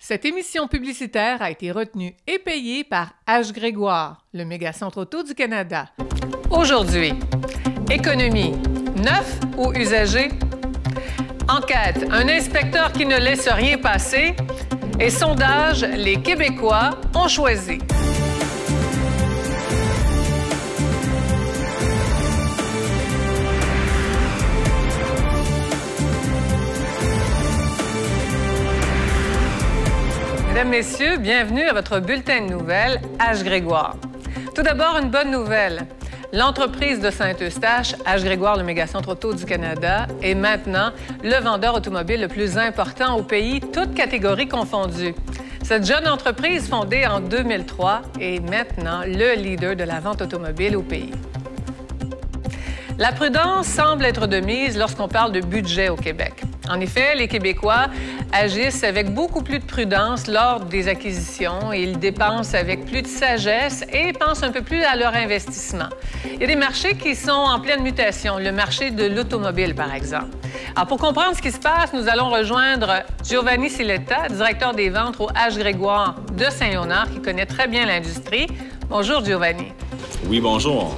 Cette émission publicitaire a été retenue et payée par H. Grégoire, le méga-centre auto du Canada. Aujourd'hui, économie, neuf ou usagé? Enquête, un inspecteur qui ne laisse rien passer. Et sondage, les Québécois ont choisi. Mesdames, Messieurs, bienvenue à votre bulletin de nouvelles H. Grégoire. Tout d'abord, une bonne nouvelle. L'entreprise de Saint-Eustache, H. Grégoire, le méga-centre auto du Canada, est maintenant le vendeur automobile le plus important au pays, toutes catégories confondues. Cette jeune entreprise, fondée en 2003, est maintenant le leader de la vente automobile au pays. La prudence semble être de mise lorsqu'on parle de budget au Québec. En effet, les Québécois agissent avec beaucoup plus de prudence lors des acquisitions. Ils dépensent avec plus de sagesse et pensent un peu plus à leur investissement. Il y a des marchés qui sont en pleine mutation, le marché de l'automobile, par exemple. Alors, pour comprendre ce qui se passe, nous allons rejoindre Giovanni Siletta, directeur des ventes au H. Grégoire de Saint-Léonard, qui connaît très bien l'industrie. Bonjour, Giovanni. Oui, bonjour.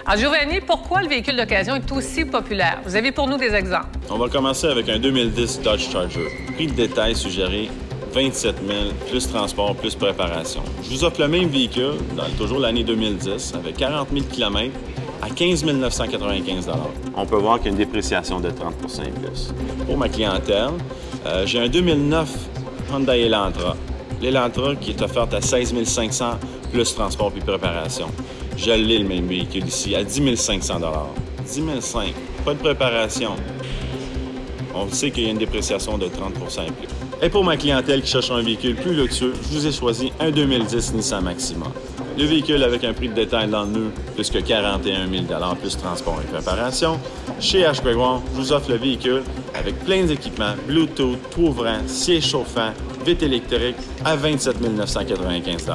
Alors, Giovanni, pourquoi le véhicule d'occasion est aussi populaire? Vous avez pour nous des exemples. On va commencer avec un 2010 Dodge Charger. Prix de détail suggéré 27 000, plus transport, plus préparation. Je vous offre le même véhicule, dans toujours l'année 2010, avec 40 000 km, à 15 995 $. On peut voir qu'il y a une dépréciation de 30 et plus. Pour ma clientèle, j'ai un 2009 Hyundai Elantra. L'Elantra qui est offerte à 16 500, plus transport puis préparation. Je l'ai, le même véhicule ici, à 10 500 $. 10 500 pas de préparation. On sait qu'il y a une dépréciation de 30 et plus. Et pour ma clientèle qui cherche un véhicule plus luxueux, je vous ai choisi un 2010 Nissan Maxima. Le véhicule avec un prix de détail dans le nœud, plus que 41 000 $, plus transport et préparation. Chez H. Grégoire, je vous offre le véhicule avec plein d'équipements, Bluetooth, tout ouvrant, siège chauffant, vitre électrique, à 27 995 $.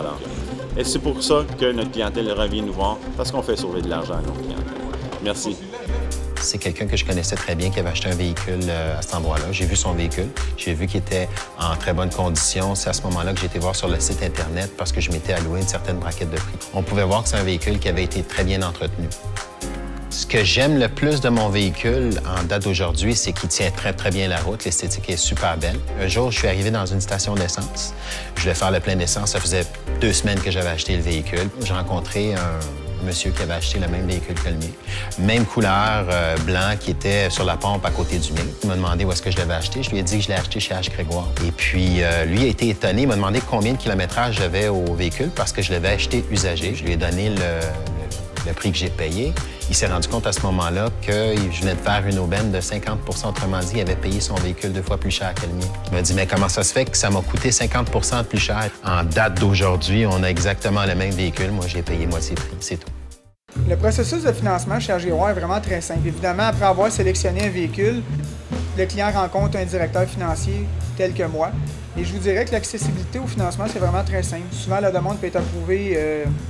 Et c'est pour ça que notre clientèle revient nous voir, parce qu'on fait sauver de l'argent à nos clientèles. Merci. C'est quelqu'un que je connaissais très bien qui avait acheté un véhicule à cet endroit-là. J'ai vu son véhicule. J'ai vu qu'il était en très bonne condition. C'est à ce moment-là que j'ai été voir sur le site Internet parce que je m'étais alloué une certaine braquette de prix. On pouvait voir que c'est un véhicule qui avait été très bien entretenu. Ce que j'aime le plus de mon véhicule en date d'aujourd'hui, c'est qu'il tient très, très bien la route. L'esthétique est super belle. Un jour, je suis arrivé dans une station d'essence. Je voulais faire le plein d'essence. Ça faisait 2 semaines que j'avais acheté le véhicule. J'ai rencontré un monsieur qui avait acheté le même véhicule que le mien. Même couleur, blanc, qui était sur la pompe à côté du mien. Il m'a demandé où est-ce que je l'avais acheté. Je lui ai dit que je l'ai acheté chez H. Grégoire. Et puis, lui a été étonné. Il m'a demandé combien de kilométrage j'avais au véhicule parce que je l'avais acheté usagé. Je lui ai donné le prix que j'ai payé. Il s'est rendu compte à ce moment-là que je venais de faire une aubaine de 50 %. Autrement dit, il avait payé son véhicule 2 fois plus cher que le mien. Il m'a dit, mais comment ça se fait que ça m'a coûté 50 % de plus cher? En date d'aujourd'hui, on a exactement le même véhicule. Moi, j'ai payé moitié prix. C'est tout. Le processus de financement chez H. Grégoire est vraiment très simple. Évidemment, après avoir sélectionné un véhicule, le client rencontre un directeur financier tel que moi. Et je vous dirais que l'accessibilité au financement, c'est vraiment très simple. Souvent, la demande peut être approuvée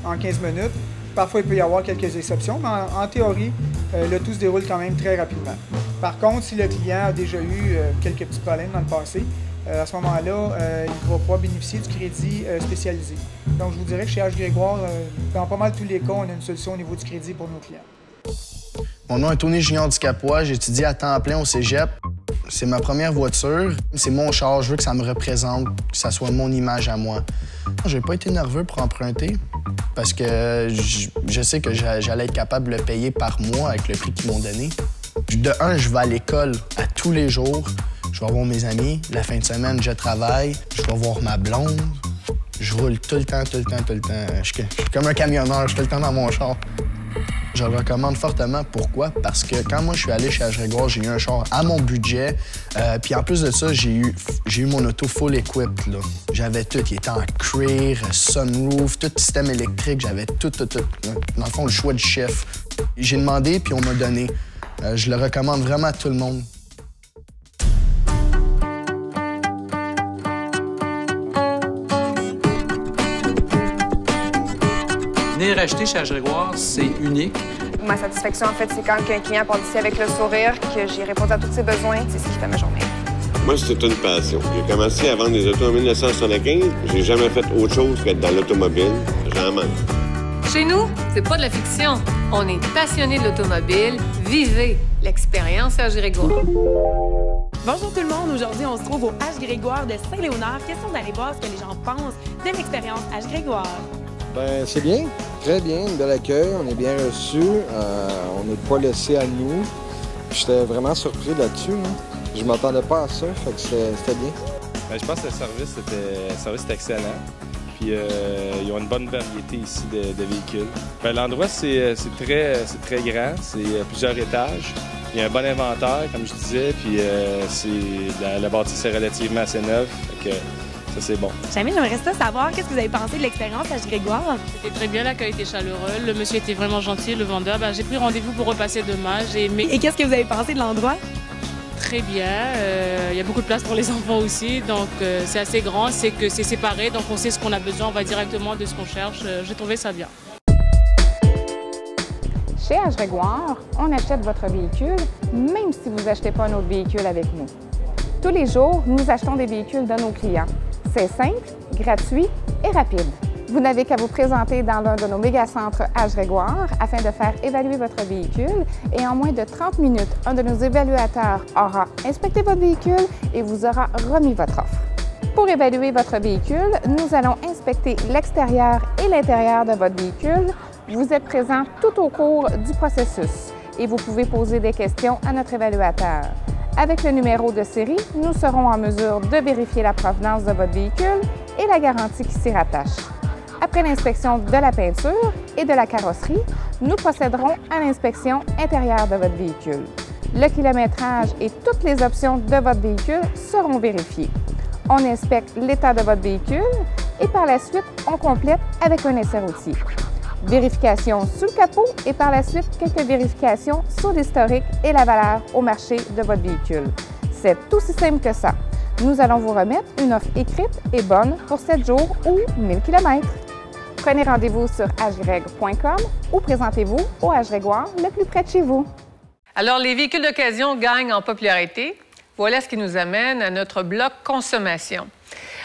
en 15 minutes. Parfois, il peut y avoir quelques exceptions, mais en théorie, le tout se déroule quand même très rapidement. Par contre, si le client a déjà eu quelques petits problèmes dans le passé, à ce moment-là, il va pouvoir bénéficier du crédit spécialisé. Donc, je vous dirais que chez H. Grégoire, dans pas mal tous les cas, on a une solution au niveau du crédit pour nos clients. Mon nom est Tony Junior Ducapois, j'étudie à temps plein au cégep. C'est ma première voiture, c'est mon char, je veux que ça me représente, que ça soit mon image à moi. J'ai pas été nerveux pour emprunter parce que je sais que j'allais être capable de le payer par mois avec le prix qu'ils m'ont donné. De un, je vais à l'école à tous les jours, je vais voir mes amis, la fin de semaine, je travaille, je vais voir ma blonde. Je roule tout le temps. Je suis comme un camionneur, je suis tout le temps dans mon char. Je le recommande fortement. Pourquoi? Parce que quand moi, je suis allé chez H. Grégoire, j'ai eu un char à mon budget. Puis en plus de ça, j'ai eu mon auto full equipped, là. J'avais tout. Il était en cuir, sunroof, tout système électrique. J'avais tout. Dans le fond, le choix du chef. J'ai demandé, puis on m'a donné. Je le recommande vraiment à tout le monde. Venir acheter chez H. Grégoire, c'est unique. Ma satisfaction, en fait, c'est quand un client part d'ici avec le sourire, que j'ai répondu à tous ses besoins, c'est ce qui fait ma journée. Moi, c'était une passion. J'ai commencé à vendre des autos en 1975. J'ai jamais fait autre chose qu'être dans l'automobile. Jamais. Chez nous, c'est pas de la fiction. On est passionnés de l'automobile. Vivez l'expérience H. Grégoire. Bonjour tout le monde. Aujourd'hui, on se trouve au H. Grégoire de Saint-Léonard. Question d'aller voir ce que les gens pensent de l'expérience H. Grégoire. Bien, c'est bien. Très bien. Un bel accueil. On est bien reçus. On n'est pas laissé à nous. J'étais vraiment surpris là-dessus. Je ne m'attendais pas à ça. Fait que c'était bien. Bien, je pense que le service était excellent. Puis ils ont une bonne variété ici de véhicules. Bien, l'endroit, c'est très grand. C'est plusieurs étages. Il y a un bon inventaire, comme je disais. Puis la bâtisse est relativement assez neuve. Fait que ça, c'est bon. Jamie, j'aimerais ça savoir qu'est-ce que vous avez pensé de l'expérience H. Grégoire. C'était très bien, l'accueil était chaleureux. Le monsieur était vraiment gentil, le vendeur. Ben, j'ai pris rendez-vous pour repasser demain. Et qu'est-ce que vous avez pensé de l'endroit? Très bien. Il y a beaucoup de place pour les enfants aussi, donc c'est assez grand, c'est que c'est séparé, donc on sait ce qu'on a besoin, on va directement de ce qu'on cherche. J'ai trouvé ça bien. Chez H. Grégoire, on achète votre véhicule, même si vous n'achetez pas un autre véhicule avec nous. Tous les jours, nous achetons des véhicules de nos clients. C'est simple, gratuit et rapide. Vous n'avez qu'à vous présenter dans l'un de nos méga-centres H. Grégoire afin de faire évaluer votre véhicule et en moins de 30 minutes, un de nos évaluateurs aura inspecté votre véhicule et vous aura remis votre offre. Pour évaluer votre véhicule, nous allons inspecter l'extérieur et l'intérieur de votre véhicule. Vous êtes présent tout au cours du processus et vous pouvez poser des questions à notre évaluateur. Avec le numéro de série, nous serons en mesure de vérifier la provenance de votre véhicule et la garantie qui s'y rattache. Après l'inspection de la peinture et de la carrosserie, nous procéderons à l'inspection intérieure de votre véhicule. Le kilométrage et toutes les options de votre véhicule seront vérifiées. On inspecte l'état de votre véhicule et par la suite, on complète avec un essai routier. Vérification sous le capot et par la suite, quelques vérifications sur l'historique et la valeur au marché de votre véhicule. C'est aussi simple que ça. Nous allons vous remettre une offre écrite et bonne pour 7 jours ou 1000 km. Prenez rendez-vous sur hgreg.com ou présentez-vous au H. Grégoire le plus près de chez vous. Alors, les véhicules d'occasion gagnent en popularité. Voilà ce qui nous amène à notre bloc consommation.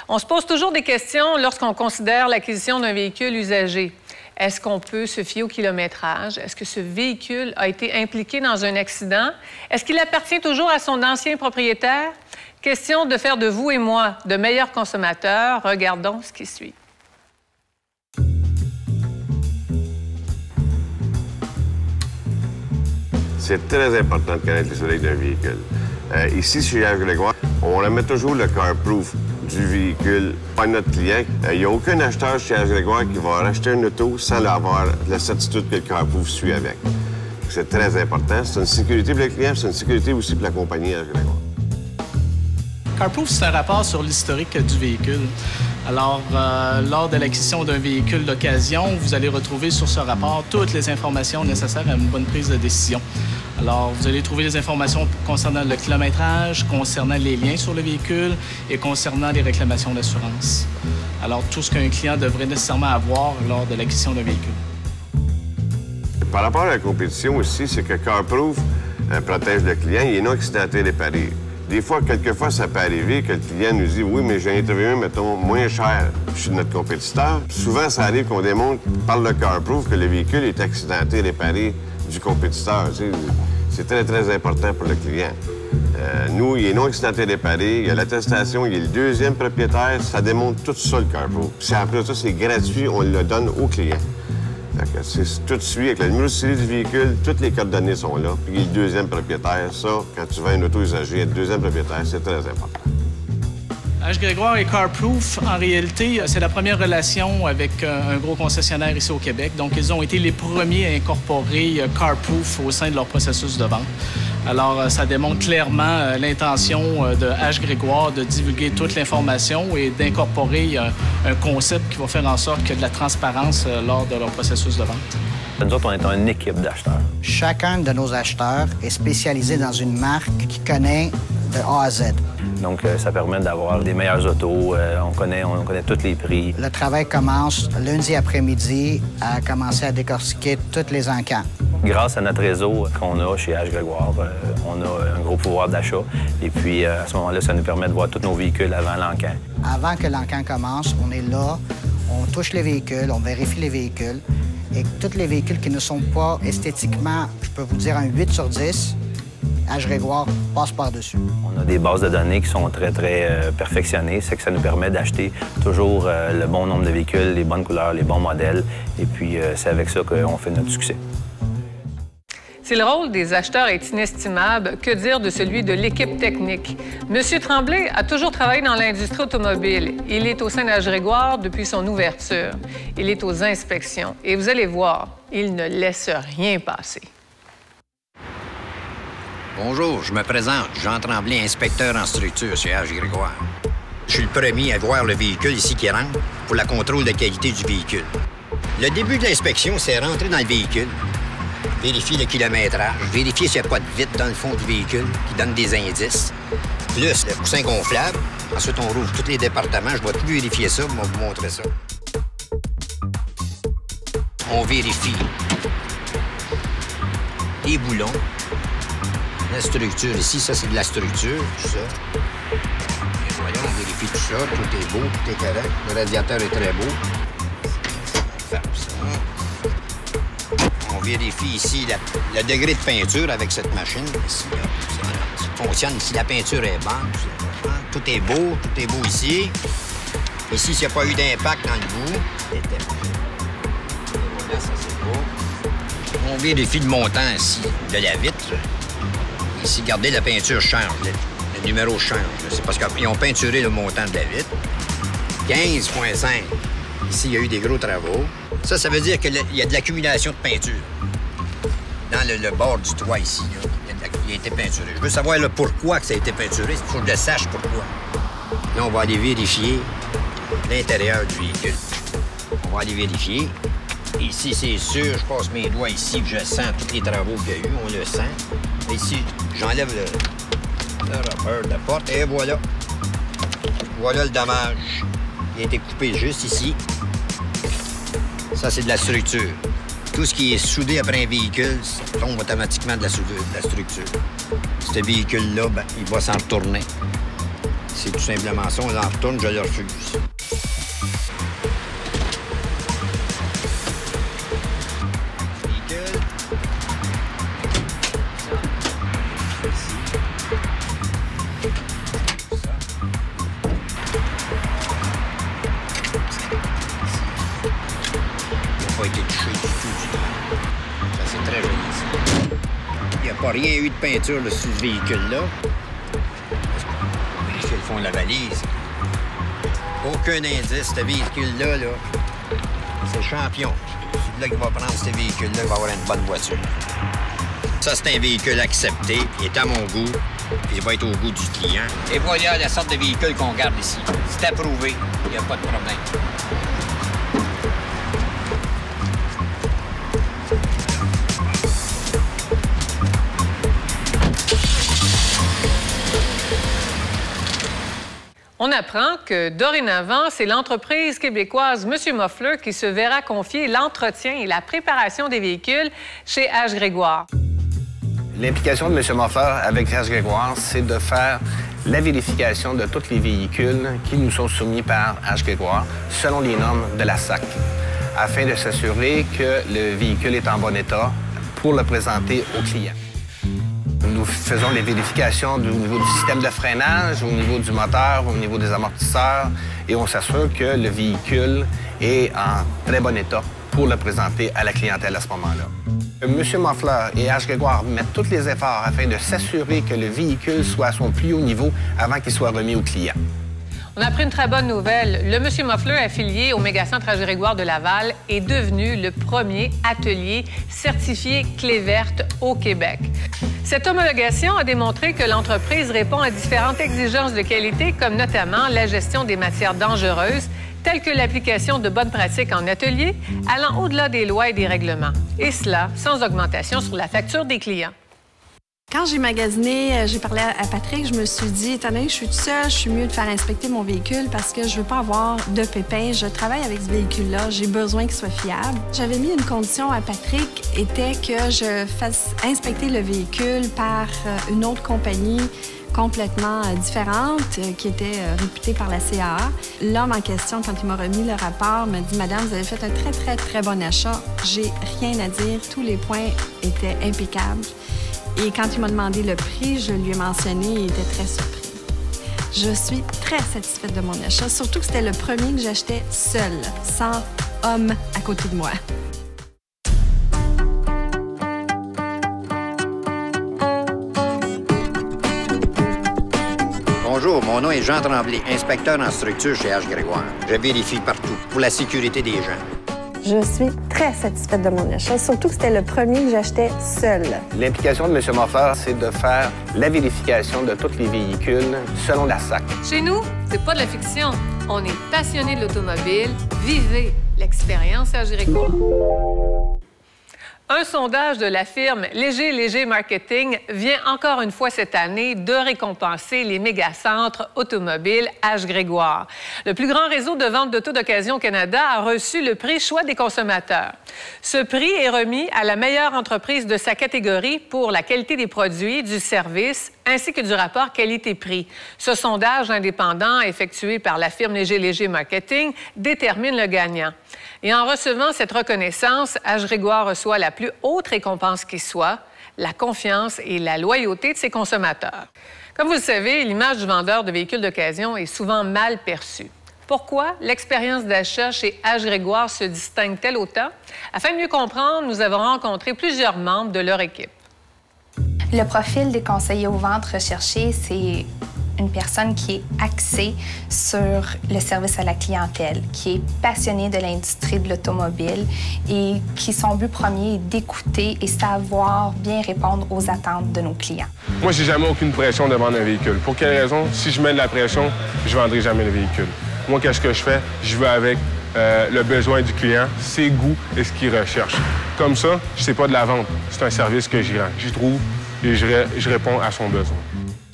On se pose toujours des questions lorsqu'on considère l'acquisition d'un véhicule usagé. Est-ce qu'on peut se fier au kilométrage? Est-ce que ce véhicule a été impliqué dans un accident? Est-ce qu'il appartient toujours à son ancien propriétaire? Question de faire de vous et moi de meilleurs consommateurs. Regardons ce qui suit. C'est très important de connaître l'historique d'un véhicule. Ici, chez H. Grégoire, on remet toujours le CarProof du véhicule à notre client. Il n'y a aucun acheteur chez H. Grégoire qui va racheter une auto sans avoir la certitude que le CarProof suit avec. C'est très important. C'est une sécurité pour le client, c'est une sécurité aussi pour la compagnie H. Grégoire. CarProof, c'est un rapport sur l'historique du véhicule. Alors, lors de l'acquisition d'un véhicule d'occasion, vous allez retrouver sur ce rapport toutes les informations nécessaires à une bonne prise de décision. Alors, vous allez trouver les informations concernant le kilométrage, concernant les liens sur le véhicule et concernant les réclamations d'assurance. Alors, tout ce qu'un client devrait nécessairement avoir lors de l'acquisition d'un véhicule. Par rapport à la compétition aussi, c'est que CarProof protège le client, il est non accidenté réparé. Des fois, quelquefois, ça peut arriver que le client nous dit « Oui, mais j'ai interviewé, mettons, moins cher chez notre compétiteur. » Souvent, ça arrive qu'on démontre par le CarProof que le véhicule est accidenté, réparé du compétiteur. C'est très, très important pour le client. Nous, il est non accidenté, réparé, il y a l'attestation, il est le deuxième propriétaire, ça démontre tout ça, le CarProof. Puis après ça, c'est gratuit, on le donne au client. C'est tout de suite, avec le numéro de série du véhicule, toutes les coordonnées sont là. Puis il est le deuxième propriétaire. Ça, quand tu vends une auto usagée, être deuxième propriétaire, c'est très important. H. Grégoire et CarProof, en réalité, c'est la première relation avec un gros concessionnaire ici au Québec. Donc, ils ont été les premiers à incorporer CarProof au sein de leur processus de vente. Alors, ça démontre clairement l'intention de H. Grégoire de divulguer toute l'information et d'incorporer un concept qui va faire en sorte qu'il y ait de la transparence lors de leur processus de vente. Nous autres, on est une équipe d'acheteurs. Chacun de nos acheteurs est spécialisé dans une marque qui connaît de A à Z. Donc, ça permet d'avoir des meilleures autos. On connaît tous les prix. Le travail commence lundi après-midi à commencer à décortiquer toutes les encans. Grâce à notre réseau qu'on a chez H. Grégoire, on a un gros pouvoir d'achat. Et puis, à ce moment-là, ça nous permet de voir tous nos véhicules avant l'encan. Avant que l'encan commence, on est là, on touche les véhicules, on vérifie les véhicules. Et tous les véhicules qui ne sont pas esthétiquement, je peux vous dire un 8 sur 10, H. Grégoire passe par-dessus. On a des bases de données qui sont très perfectionnées. C'est que ça nous permet d'acheter toujours le bon nombre de véhicules, les bonnes couleurs, les bons modèles. Et puis, c'est avec ça qu'on fait notre succès. Si le rôle des acheteurs est inestimable, que dire de celui de l'équipe technique? M. Tremblay a toujours travaillé dans l'industrie automobile. Il est au sein d'H. Grégoire depuis son ouverture. Il est aux inspections. Et vous allez voir, il ne laisse rien passer. Bonjour, je me présente. Jean Tremblay, inspecteur en structure chez H. Grégoire. Je suis le premier à voir le véhicule ici qui rentre pour le contrôle de qualité du véhicule. Le début de l'inspection, c'est rentrer dans le véhicule, vérifier le kilométrage, vérifier s'il n'y a pas de vitre dans le fond du véhicule qui donne des indices, plus le coussin gonflable. Ensuite, on rouvre tous les départements. Je vais tout vérifier ça, je vais vous montrer ça. On vérifie les boulons, la structure ici, ça c'est de la structure, tout ça. Et voyons, on vérifie tout ça, tout est beau, tout est correct. Le radiateur est très beau. Ferme ça. On vérifie ici le degré de peinture avec cette machine. Ici, ça fonctionne. Ici, la peinture est bonne. Tout est beau ici. Ici, s'il n'y a pas eu d'impact dans le bout, c'était bon. Voilà, ça c'est beau. On vérifie le montant ici de la vitre. Ici, regardez, la peinture change. Le numéro change. C'est parce qu'ils ont peinturé le montant de la vitre. 15,5. Ici, il y a eu des gros travaux. Ça veut dire qu'il y a de l'accumulation de peinture. Dans le bord du toit ici, là, il a été peinturé. Je veux savoir là, pourquoi que ça a été peinturé. Il faut que je le sache pourquoi. Là, on va aller vérifier l'intérieur du véhicule. On va aller vérifier. Ici, c'est sûr, je passe mes doigts ici, je sens tous les travaux qu'il y a eu. On le sent. Ici, j'enlève le rubber de la porte et voilà. Voilà le dommage. Il a été coupé juste ici. Ça, c'est de la structure. Tout ce qui est soudé après un véhicule, ça tombe automatiquement de la structure. Ce véhicule-là, ben, il va s'en retourner. C'est tout simplement ça. On l'en retourne, je le refuse. Véhicule. Pas été touché du tout. Ça, c'est très joli, ici. Il n'y a pas rien eu de peinture là, sur ce véhicule-là. Vérifier le fond de la valise. Aucun indice, ce véhicule-là, là, c'est champion. C'est là qui va prendre ce véhicule-là, il va avoir une bonne voiture. Ça, c'est un véhicule accepté, il est à mon goût, puis il va être au goût du client. Et voilà la sorte de véhicule qu'on garde ici. C'est approuvé, il n'y a pas de problème. On apprend que, dorénavant, c'est l'entreprise québécoise M. Moffler qui se verra confier l'entretien et la préparation des véhicules chez H. Grégoire. L'implication de M. Moffler avec H. Grégoire, c'est de faire la vérification de tous les véhicules qui nous sont soumis par H. Grégoire selon les normes de la SAC, afin de s'assurer que le véhicule est en bon état pour le présenter au client. Nous faisons les vérifications au niveau du système de freinage, au niveau du moteur, au niveau des amortisseurs, et on s'assure que le véhicule est en très bon état pour le présenter à la clientèle à ce moment-là. M. Moffler et H. Grégoire mettent tous les efforts afin de s'assurer que le véhicule soit à son plus haut niveau avant qu'il soit remis au client. On a appris une très bonne nouvelle. Le M. Moffler, affilié au Mégacentre H. Grégoire de Laval, est devenu le premier atelier certifié clé verte au Québec. Cette homologation a démontré que l'entreprise répond à différentes exigences de qualité, comme notamment la gestion des matières dangereuses, telles que l'application de bonnes pratiques en atelier, allant au-delà des lois et des règlements. Et cela sans augmentation sur la facture des clients. Quand j'ai magasiné, j'ai parlé à Patrick, je me suis dit, étant donné que je suis toute seule, je suis mieux de faire inspecter mon véhicule parce que je veux pas avoir de pépins. Je travaille avec ce véhicule-là, j'ai besoin qu'il soit fiable. J'avais mis une condition à Patrick, était que je fasse inspecter le véhicule par une autre compagnie complètement différente, qui était réputée par la CAA. L'homme en question, quand il m'a remis le rapport, m'a dit « Madame, vous avez fait un très, très, très bon achat. J'ai rien à dire. Tous les points étaient impeccables. » Et quand il m'a demandé le prix, je lui ai mentionné et il était très surpris. Je suis très satisfaite de mon achat, surtout que c'était le premier que j'achetais seule, sans homme à côté de moi. Bonjour, mon nom est Jean Tremblay, inspecteur en structure chez H. Grégoire. Je vérifie partout pour la sécurité des gens. Je suis très satisfaite de mon achat, surtout que c'était le premier que j'achetais seule. L'implication de M. Moffat, c'est de faire la vérification de tous les véhicules selon la SAC. Chez nous, c'est pas de la fiction. On est passionnés de l'automobile. Vivez l'expérience H. Grégoire. Un sondage de la firme Léger Marketing vient encore une fois cette année de récompenser les mégacentres automobiles H. Grégoire. Le plus grand réseau de vente d'auto d'occasion au Canada a reçu le prix Choix des consommateurs. Ce prix est remis à la meilleure entreprise de sa catégorie pour la qualité des produits, du service, ainsi que du rapport qualité-prix. Ce sondage indépendant effectué par la firme Léger Marketing détermine le gagnant. Et en recevant cette reconnaissance, H. Grégoire reçoit la plus haute récompense qui soit, la confiance et la loyauté de ses consommateurs. Comme vous le savez, l'image du vendeur de véhicules d'occasion est souvent mal perçue. Pourquoi l'expérience d'achat chez H. Grégoire se distingue-t-elle autant? Afin de mieux comprendre, nous avons rencontré plusieurs membres de leur équipe. Le profil des conseillers aux ventes recherchés, c'est une personne qui est axée sur le service à la clientèle, qui est passionnée de l'industrie de l'automobile et qui son but premier est d'écouter et savoir bien répondre aux attentes de nos clients. Moi, j'ai jamais aucune pression de vendre un véhicule. Pour quelle raison? Si je mets de la pression, je ne vendrai jamais le véhicule. Moi, qu'est-ce que je fais? Je vais avec le besoin du client, ses goûts et ce qu'il recherche. Comme ça, c'est pas de la vente, c'est un service que j'y rends. J'y trouve et je réponds à son besoin.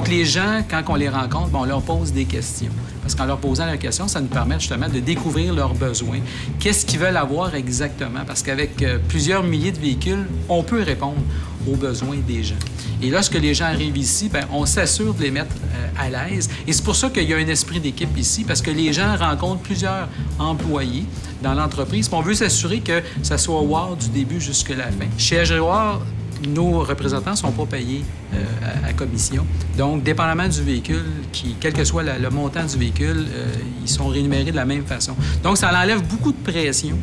Les gens, quand on les rencontre, on leur pose des questions. Parce qu'en leur posant la question, ça nous permet justement de découvrir leurs besoins. Qu'est-ce qu'ils veulent avoir exactement? Parce qu'avec plusieurs milliers de véhicules, on peut répondre aux besoins des gens. Et lorsque les gens arrivent ici, bien, on s'assure de les mettre à l'aise. Et c'est pour ça qu'il y a un esprit d'équipe ici, parce que les gens rencontrent plusieurs employés dans l'entreprise. On veut s'assurer que ça soit wow du début jusqu'à la fin. Chez H. Grégoire, nos représentants ne sont pas payés à commission. Donc, dépendamment du véhicule, quel que soit le montant du véhicule, ils sont rémunérés de la même façon. Donc, ça enlève beaucoup de pression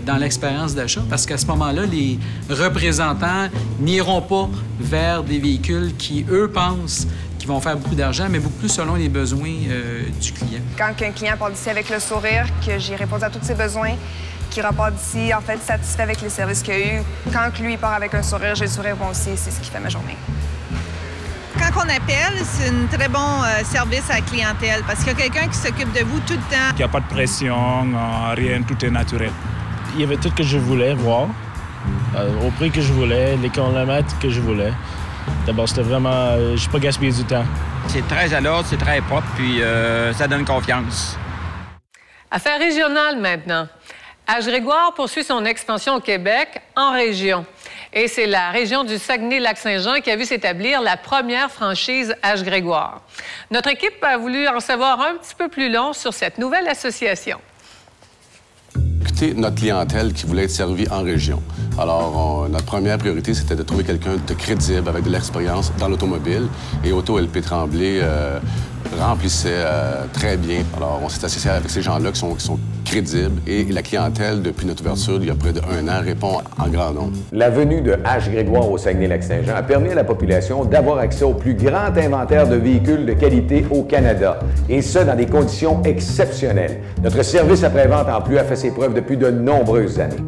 dans l'expérience d'achat parce qu'à ce moment-là, les représentants n'iront pas vers des véhicules qui, eux, pensent qu'ils vont faire beaucoup d'argent, mais beaucoup plus selon les besoins du client. Quand un client part d'ici avec le sourire, que j'ai répondu à tous ses besoins, qui repart d'ici, en fait, satisfait avec les services qu'il a eu. Quand lui part avec un sourire, j'ai le sourire bon aussi, c'est ce qui fait ma journée. Quand on appelle, c'est un très bon service à la clientèle parce qu'il y a quelqu'un qui s'occupe de vous tout le temps. Il n'y a pas de pression, rien, tout est naturel. Il y avait tout ce que je voulais voir, au prix que je voulais, les kilomètres que je voulais. D'abord, c'était vraiment... je n'ai pas gaspillé du temps. C'est très à l'ordre, c'est très propre, puis ça donne confiance. Affaires régionales maintenant. H. Grégoire poursuit son expansion au Québec en région. Et c'est la région du Saguenay-Lac-Saint-Jean qui a vu s'établir la première franchise H. Grégoire. Notre équipe a voulu en savoir un petit peu plus long sur cette nouvelle association. Écoutez, notre clientèle qui voulait être servie en région. Alors, notre première priorité, c'était de trouver quelqu'un de crédible avec de l'expérience dans l'automobile. Et Auto LP Tremblay remplissait très bien. Alors, on s'est associé avec ces gens-là qui sont crédibles. Et la clientèle, depuis notre ouverture, il y a près d'1 an, répond en grand nombre. La venue de H. Grégoire au Saguenay-Lac-Saint-Jean a permis à la population d'avoir accès au plus grand inventaire de véhicules de qualité au Canada. Et ce, dans des conditions exceptionnelles. Notre service après-vente, en plus, a fait ses preuves depuis de nombreuses années.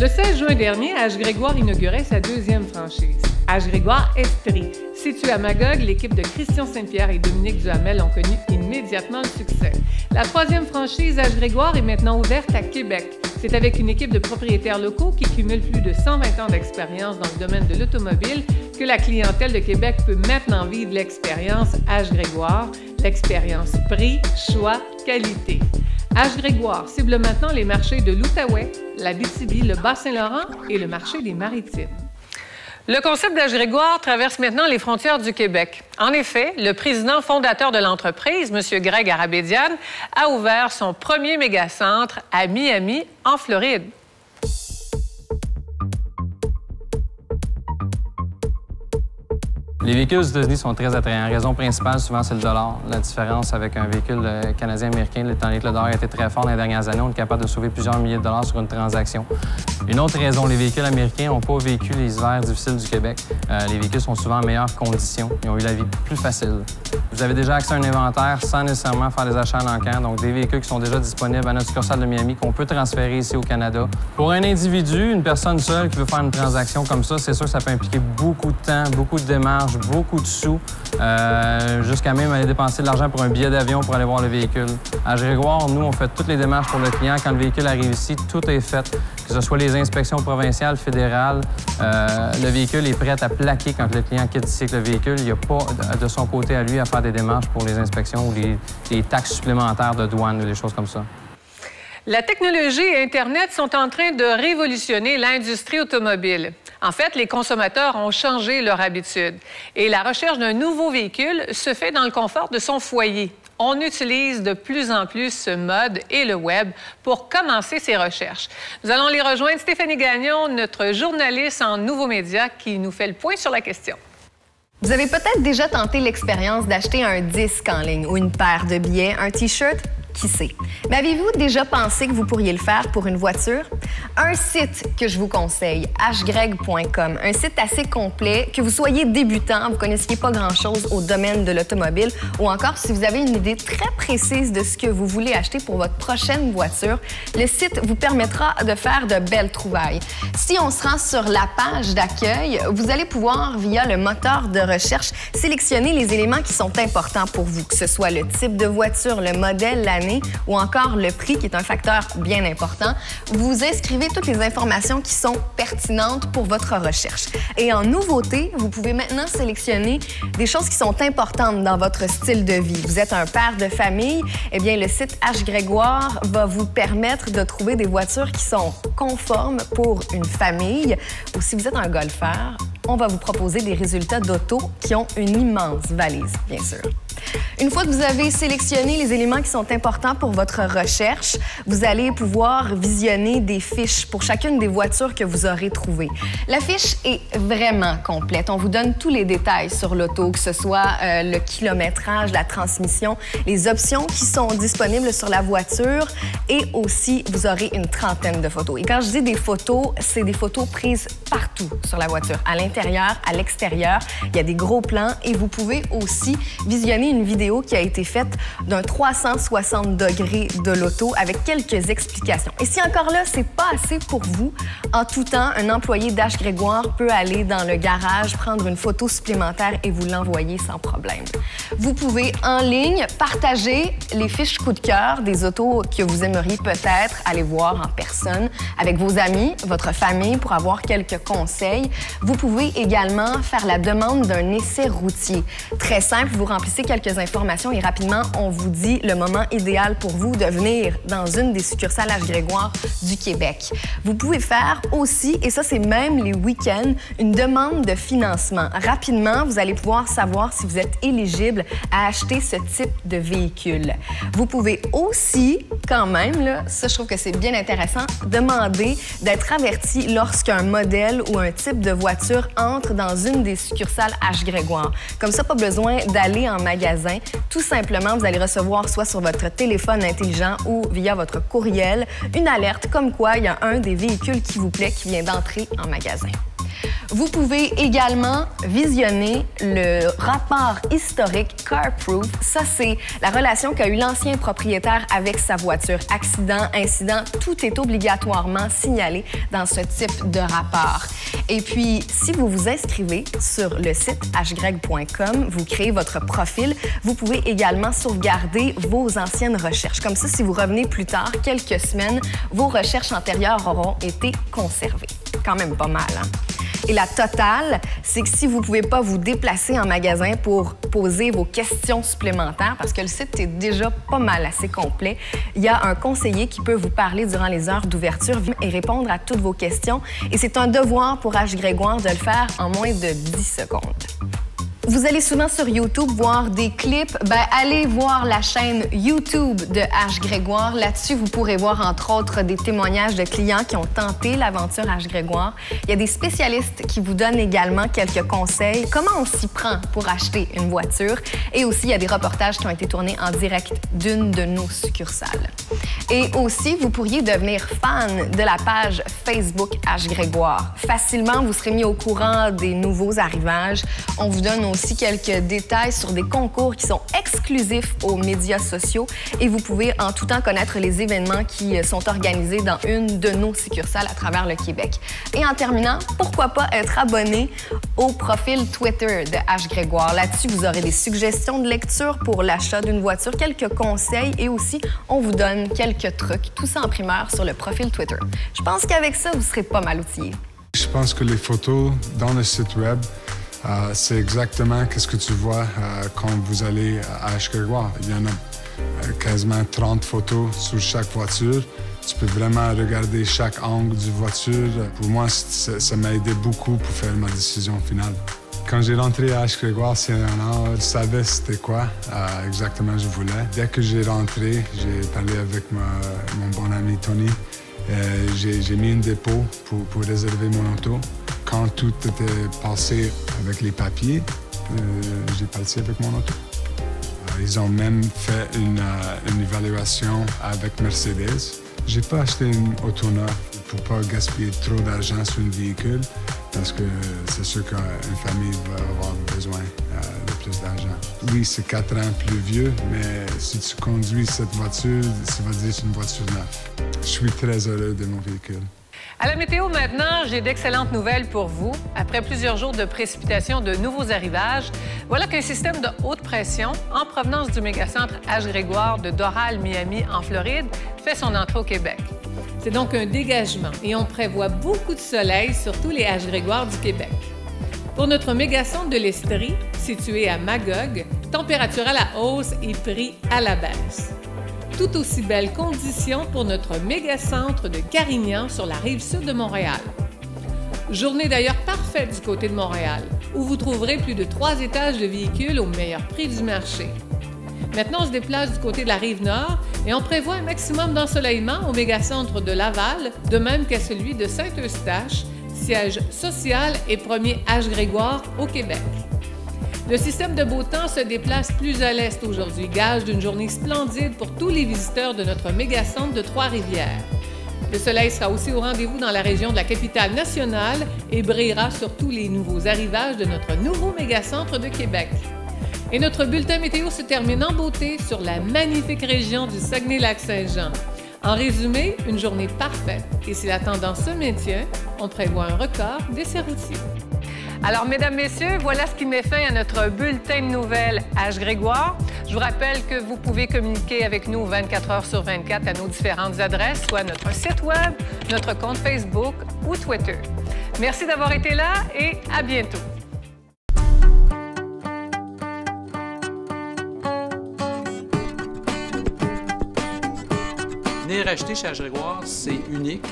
Le 16 juin dernier, H. Grégoire inaugurait sa deuxième franchise, H. Grégoire Estrie. Située à Magog, l'équipe de Christian Saint-Pierre et Dominique Duhamel ont connu immédiatement le succès. La troisième franchise H. Grégoire est maintenant ouverte à Québec. C'est avec une équipe de propriétaires locaux qui cumulent plus de 120 ans d'expérience dans le domaine de l'automobile que la clientèle de Québec peut maintenant vivre l'expérience H. Grégoire, l'expérience prix, choix, qualité. H. Grégoire cible maintenant les marchés de l'Outaouais, l'Abitibi, le Bas-Saint-Laurent et le marché des Maritimes. Le concept d'H. Grégoire traverse maintenant les frontières du Québec. En effet, le président fondateur de l'entreprise, M. Greg Arabédian, a ouvert son premier mégacentre à Miami, en Floride. Les véhicules aux États-Unis sont très attrayants. La raison principale, souvent, c'est le dollar. La différence avec un véhicule canadien-américain, étant donné que le dollar a été très fort dans les dernières années, on est capable de sauver plusieurs milliers de dollars sur une transaction. Une autre raison, les véhicules américains n'ont pas vécu les hivers difficiles du Québec. Les véhicules sont souvent en meilleures conditions. Ils ont eu la vie plus facile. Vous avez déjà accès à un inventaire sans nécessairement faire des achats à l'encan. Donc, des véhicules qui sont déjà disponibles à notre succursale de Miami qu'on peut transférer ici au Canada. Pour un individu, une personne seule qui veut faire une transaction comme ça, c'est sûr que ça peut impliquer beaucoup de temps, beaucoup de démarches, beaucoup de sous, jusqu'à même aller dépenser de l'argent pour un billet d'avion pour aller voir le véhicule. À H. Grégoire, nous, on fait toutes les démarches pour le client. Quand le véhicule arrive ici, tout est fait. Que ce soit les inspections provinciales, fédérales, le véhicule est prêt à plaquer quand le client quitte ici avec le véhicule. Il n'y a pas de son côté à lui à faire des démarches pour les inspections ou les taxes supplémentaires de douane ou des choses comme ça. La technologie et Internet sont en train de révolutionner l'industrie automobile. En fait, les consommateurs ont changé leur habitude et la recherche d'un nouveau véhicule se fait dans le confort de son foyer. On utilise de plus en plus ce mode et le web pour commencer ses recherches. Nous allons les rejoindre Stéphanie Gagnon, notre journaliste en nouveaux médias, qui nous fait le point sur la question. Vous avez peut-être déjà tenté l'expérience d'acheter un disque en ligne ou une paire de billets, un T-shirt. Qui sait? Mais avez-vous déjà pensé que vous pourriez le faire pour une voiture? Un site que je vous conseille, hgreg.com, un site assez complet, que vous soyez débutant, vous ne connaissiez pas grand-chose au domaine de l'automobile, ou encore si vous avez une idée très précise de ce que vous voulez acheter pour votre prochaine voiture, le site vous permettra de faire de belles trouvailles. Si on se rend sur la page d'accueil, vous allez pouvoir, via le moteur de recherche, sélectionner les éléments qui sont importants pour vous, que ce soit le type de voiture, le modèle, l'année, ou encore le prix, qui est un facteur bien important. Vous inscrivez toutes les informations qui sont pertinentes pour votre recherche. Et en nouveauté, vous pouvez maintenant sélectionner des choses qui sont importantes dans votre style de vie. Vous êtes un père de famille, eh bien, le site H. Grégoire va vous permettre de trouver des voitures qui sont conformes pour une famille. Ou si vous êtes un golfeur, on va vous proposer des résultats d'auto qui ont une immense valise, bien sûr. Une fois que vous avez sélectionné les éléments qui sont importants pour votre recherche, vous allez pouvoir visionner des fiches pour chacune des voitures que vous aurez trouvées. La fiche est vraiment complète. On vous donne tous les détails sur l'auto, que ce soit le kilométrage, la transmission, les options qui sont disponibles sur la voiture et aussi, vous aurez une trentaine de photos. Et quand je dis des photos, c'est des photos prises partout sur la voiture, à l'intérieur, à l'extérieur. Il y a des gros plans et vous pouvez aussi visionner une vidéo qui a été faite d'un 360 degrés de l'auto avec quelques explications. Et si encore là, c'est pas assez pour vous, en tout temps, un employé d'H. Grégoire peut aller dans le garage, prendre une photo supplémentaire et vous l'envoyer sans problème. Vous pouvez en ligne partager les fiches coup de cœur des autos que vous aimeriez peut-être aller voir en personne avec vos amis, votre famille pour avoir quelques conseils. Vous pouvez également faire la demande d'un essai routier. Très simple, vous remplissez quelques informations et rapidement, on vous dit le moment idéal pour vous de venir dans une des succursales H. Grégoire du Québec. Vous pouvez faire aussi, et ça c'est même les week-ends, une demande de financement. Rapidement, vous allez pouvoir savoir si vous êtes éligible à acheter ce type de véhicule. Vous pouvez aussi, quand même, là, ça je trouve que c'est bien intéressant, demander d'être averti lorsqu'un modèle ou un type de voiture entre dans une des succursales H. Grégoire. Comme ça, pas besoin d'aller en magasin. Tout simplement, vous allez recevoir soit sur votre téléphone intelligent ou via votre courriel une alerte comme quoi il y a un des véhicules qui vous plaît qui vient d'entrer en magasin. Vous pouvez également visionner le rapport historique CarProof. Ça, c'est la relation qu'a eu l'ancien propriétaire avec sa voiture. Accident, incident, tout est obligatoirement signalé dans ce type de rapport. Et puis, si vous vous inscrivez sur le site hgreg.com, vous créez votre profil, vous pouvez également sauvegarder vos anciennes recherches. Comme ça, si vous revenez plus tard, quelques semaines, vos recherches antérieures auront été conservées. Quand même pas mal, hein? Et la totale, c'est que si vous ne pouvez pas vous déplacer en magasin pour poser vos questions supplémentaires, parce que le site est déjà pas mal assez complet, il y a un conseiller qui peut vous parler durant les heures d'ouverture et répondre à toutes vos questions. Et c'est un devoir pour H. Grégoire de le faire en moins de 10 secondes. Vous allez souvent sur YouTube voir des clips. Allez voir la chaîne YouTube de H. Grégoire. Là-dessus, vous pourrez voir, entre autres, des témoignages de clients qui ont tenté l'aventure H. Grégoire. Il y a des spécialistes qui vous donnent également quelques conseils. Comment on s'y prend pour acheter une voiture? Et aussi, il y a des reportages qui ont été tournés en direct d'une de nos succursales. Et aussi, vous pourriez devenir fan de la page Facebook H. Grégoire. Facilement, vous serez mis au courant des nouveaux arrivages. On vous donne aussi quelques détails sur des concours qui sont exclusifs aux médias sociaux et vous pouvez en tout temps connaître les événements qui sont organisés dans une de nos succursales à travers le Québec. Et en terminant, pourquoi pas être abonné au profil Twitter de H. Grégoire. Là-dessus, vous aurez des suggestions de lecture pour l'achat d'une voiture, quelques conseils et aussi, on vous donne quelques trucs, tout ça en primeur sur le profil Twitter. Je pense qu'avec ça, vous serez pas mal outillés. Je pense que les photos dans le site web, c'est exactement ce que tu vois quand vous allez à H. Grégoire. Il y en a quasiment 30 photos sur chaque voiture. Tu peux vraiment regarder chaque angle du voiture. Pour moi, ça m'a aidé beaucoup pour faire ma décision finale. Quand j'ai rentré à H. Grégoire, je savais c'était quoi exactement je voulais. Dès que j'ai rentré, j'ai parlé avec mon bon ami Tony. J'ai mis un dépôt pour réserver mon auto. Quand tout était passé avec les papiers, j'ai parti avec mon auto. Ils ont même fait une évaluation avec Mercedes. J'ai pas acheté une auto neuve pour pas gaspiller trop d'argent sur un véhicule parce que c'est sûr qu'une famille va avoir besoin de plus d'argent. Oui, c'est 4 ans plus vieux, mais si tu conduis cette voiture, ça va dire que c'est une voiture neuve. Je suis très heureux de mon véhicule. À la météo maintenant, j'ai d'excellentes nouvelles pour vous. Après plusieurs jours de précipitations, de nouveaux arrivages, voilà qu'un système de haute pression en provenance du mégacentre H. Grégoire de Doral, Miami, en Floride, fait son entrée au Québec. C'est donc un dégagement et on prévoit beaucoup de soleil sur tous les H. Grégoire du Québec. Pour notre mégacentre de l'Estrie, situé à Magog, température à la hausse et prix à la baisse. Tout aussi belles conditions pour notre mégacentre de Carignan sur la rive sud de Montréal. Journée d'ailleurs parfaite du côté de Montréal, où vous trouverez plus de 3 étages de véhicules au meilleur prix du marché. Maintenant, on se déplace du côté de la rive nord et on prévoit un maximum d'ensoleillement au mégacentre de Laval, de même qu'à celui de Saint-Eustache, siège social et premier H. Grégoire au Québec. Le système de beau temps se déplace plus à l'est aujourd'hui, gage d'une journée splendide pour tous les visiteurs de notre mégacentre de Trois-Rivières. Le soleil sera aussi au rendez-vous dans la région de la capitale nationale et brillera sur tous les nouveaux arrivages de notre nouveau mégacentre de Québec. Et notre bulletin météo se termine en beauté sur la magnifique région du Saguenay-Lac-Saint-Jean. En résumé, une journée parfaite. Et si la tendance se maintient, on prévoit un record d'essais routiers. Alors, mesdames, messieurs, voilà ce qui met fin à notre bulletin de nouvelles H. Grégoire. Je vous rappelle que vous pouvez communiquer avec nous 24 heures sur 24 à nos différentes adresses, soit notre site Web, notre compte Facebook ou Twitter. Merci d'avoir été là et à bientôt. Venir acheter chez H. Grégoire, c'est unique.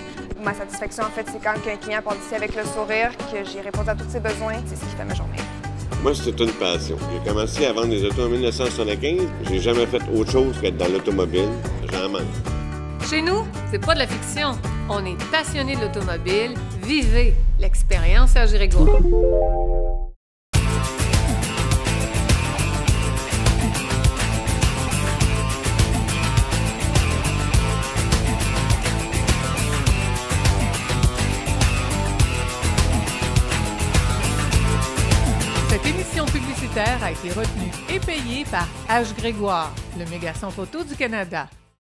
Ma satisfaction, en fait, c'est quand un client part d'ici avec le sourire, que j'ai répondu à tous ses besoins. C'est ce qui fait ma journée. Moi, c'est une passion. J'ai commencé à vendre des autos en 1975. J'ai jamais fait autre chose qu'être dans l'automobile. J'en manque. Chez nous, c'est pas de la fiction. On est passionnés de l'automobile. Vivez l'expérience H. Grégoire. Cette émission publicitaire a été retenue et payée par H. Grégoire, le mégacentre auto du Canada.